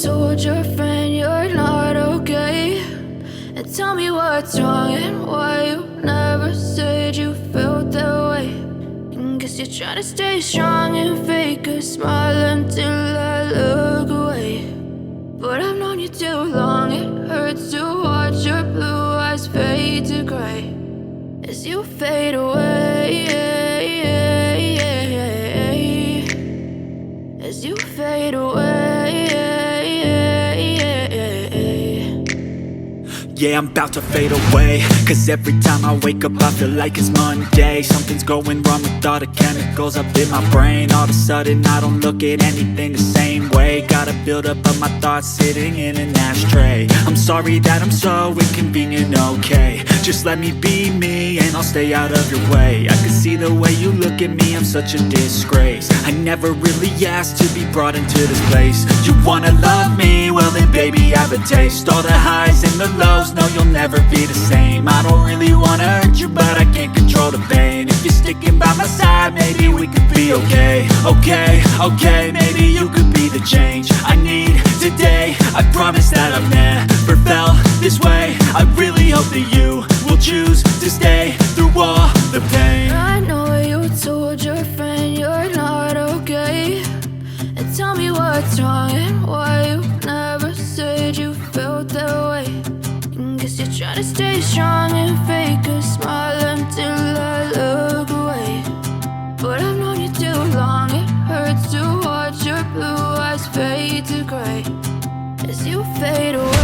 told your friend you're not okay, and tell me what's wrong and why you never said you felt that way. And guess you're trying to stay strong and fake a smile until I look away. But I've known you too long, it hurts to watch your blue eyes fade to gray as you fade away, as you fade away. Yeah, I'm about to fade away, cause every time I wake up I feel like it's Monday. Something's going wrong with all the chemicals up in my brain. All of a sudden I don't look at anything the same way. Gotta build up of my thoughts sitting in an ashtray. I'm sorry that I'm so inconvenient, okay. Just let me be me and I'll stay out of your way. I can see the way you look at me, I'm such a disgrace. I never really asked to be brought into this place. You wanna love me? Well then baby I have a taste. All the highs and the lows, no you'll never be the same. I don't really wanna hurt you but I can't control the pain. If you're sticking by my side maybe we could be okay. Okay, maybe you could be the change I need today. I promise that I've never felt this way. I really hope that you will choose to stay through all the pain. I know you told your friend you're not okay, and tell me what's wrong and why you never said you felt that way. And guess you're trying to stay strong and fake a smile until I look away. But I've known you too long, it hurts to watch your blue eyes fade to gray as you fade away.